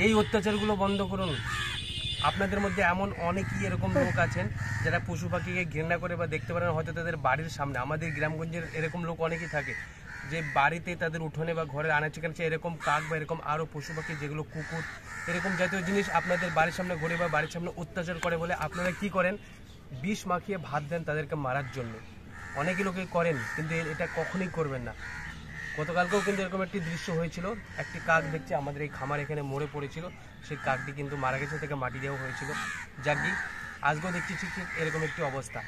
এই অত্যাচারগুলো বন্ধ করুন। আপনাদের মধ্যে এমন অনেকেই এরকম লোক আছেন যারা পশু পাখিকে ঘৃণা করে বা দেখতে পারেন হয়তো তাদের বাড়ির সামনে। আমাদের গ্রামগঞ্জের এরকম লোক অনেকেই থাকে যে বাড়িতে তাদের উঠোনে বা ঘরের আনাচে কানাচে এরকম কাক বা এরকম আরও পশু পাখি যেগুলো কুকুর এরকম জাতীয় জিনিস আপনাদের বাড়ির সামনে ঘুরে বা বাড়ির সামনে অত্যাচার করে বলে আপনারা কি করেন, বিষ মাখিয়ে ভাত দেন তাদেরকে মারার জন্য। অনেকে লোকে করেন, কিন্তু এটা কখনোই করবেন না। গতকালকেও কিন্তু এরকম একটি দৃশ্য হয়েছিল, একটি কাক দেখছি আমাদের এই খামার এখানে মরে পড়েছিল, সেই কাকটি কিন্তু মারা গেছে, থেকে মাটি দেওয়া হয়েছিল। যাকি আজকেও দেখছি ঠিক ঠিক এরকম একটি অবস্থা।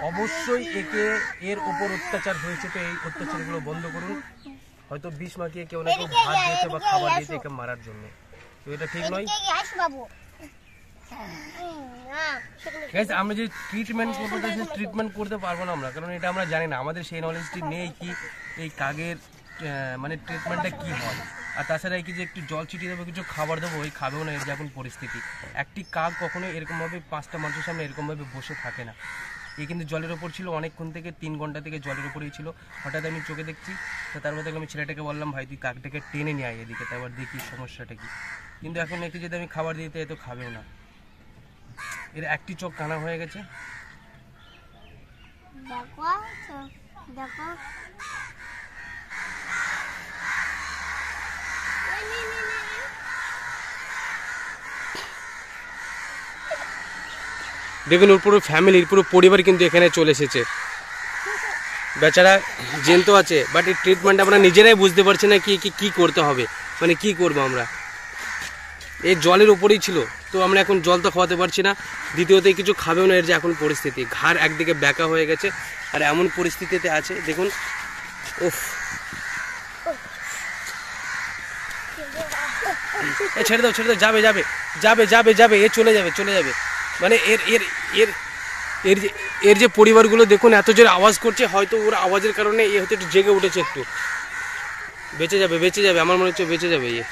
অবশ্যই এর উপর অত্যাচার হয়েছে, তো এই অত্যাচারগুলো বন্ধ করুন। হয়তো বিষ মাখিয়ে কেউ না কেউ ভাত দিয়েছে বা খাবার দিয়েছে একে মারার জন্য, তো এটা ঠিক নয়। আমরা যে ট্রিটমেন্ট করতে চাইছি ট্রিটমেন্ট করতে পারবো না আমরা, কারণ এটা আমরা জানি না, আমাদের সেই নলেজটি নেই কি এই কাকের মানে ট্রিটমেন্টটা কি হয়। আর তাছাড়া কি যে একটু জল ছিটিয়ে দেবো, কিছু খাবার দেবো, ওই খাবেও না। এর যে এখন পরিস্থিতি, একটি কাক কখনোই এরকমভাবে 5টা মানুষের সামনে এরকমভাবে বসে থাকে না। এ কিন্তু জলের ওপর ছিল অনেকক্ষণ থেকে, 3 ঘন্টা থেকে জলের ওপরেই ছিল। হঠাৎ আমি চোখে দেখছি, তো তার মধ্যে আমি ছেলেটাকে বললাম ভাই তুই কাকটাকে টেনে নিয়ে আয় এদিকে, তারপর দেখি সমস্যাটা কি। কিন্তু এখন একটু যদি আমি খাবার দিতে তো খাবেও না। এর একটি চোখ কানা হয়ে গেছে। দেখুন ওর পুরো ফ্যামিলির পুরো পরিবার কিন্তু এখানে চলে এসেছে। বেচারা জ্যান্ত আছে, বাট এই ট্রিটমেন্ট আমরা নিজেরাই বুঝতে পারছি না কি করতে হবে, মানে কি করবো আমরা। এই জলের উপরেই ছিল, তো আমরা এখন জল তো খাওয়াতে পারছি না, দ্বিতীয়ত কিছু খাবেও না। এর যে এখন পরিস্থিতি, ঘাড় একদিকে ব্যাকা হয়ে গেছে আর এমন পরিস্থিতিতে আছে দেখুন। উফ, ছেড়ে দাও ছেড়ে দাও, যাবে যাবে যাবে যাবে যাবে, এ চলে যাবে চলে যাবে। মানে এর এর এর এর যে এর যে পরিবারগুলো দেখুন এত জোরে আওয়াজ করছে, হয়তো ওর আওয়াজের কারণে এ হয়তো একটু জেগে উঠেছে, একটু বেঁচে যাবে বেঁচে যাবে, আমার মনে হচ্ছে বেঁচে যাবে এ।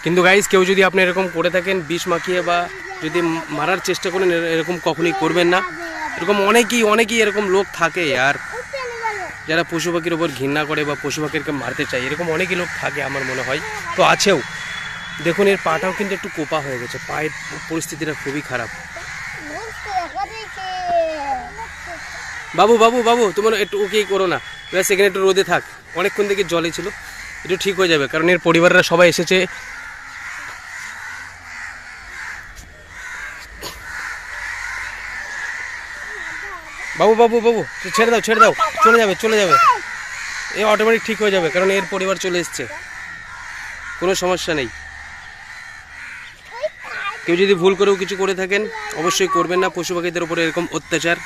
কিন্তু গাইস কেউ যদি আপনি এরকম করে থাকেন বিষ মাখিয়ে বা যদি মারার চেষ্টা করেন, এরকম কখনোই করবেন না। এরকম অনেকেই এরকম লোক থাকে, আর যারা পশু পাখির ওপর ঘৃণা করে বা পশু পাখিকে মারতে চায়, এরকম অনেকই লোক থাকে আমার মনে হয়, তো আছেও। দেখুন এর পাটাও কিন্তু একটু কোপা হয়ে গেছে, পায়ের পরিস্থিতিটা খুবই খারাপ। বাবু বাবু বাবু তোমার একটু ওকে করো না, সেখানে একটু রোদে থাক, অনেকক্ষণ থেকে জলে ছিল, একটু ঠিক হয়ে যাবে, কারণ এর পরিবাররা সবাই এসেছে। বাবু বাবু বাবু ছেড়ে দাও ছেড়ে দাও, চলে যাবে চলে যাবে, এ অটোমেটিক ঠিক হয়ে যাবে, কারণ এর পরিবার চলে এসছে, কোনো সমস্যা নেই। কেউ যদি ভুল করেও কিছু করে থাকেন অবশ্যই করবেন না, পশু পাখিদের উপরে এরকম অত্যাচার।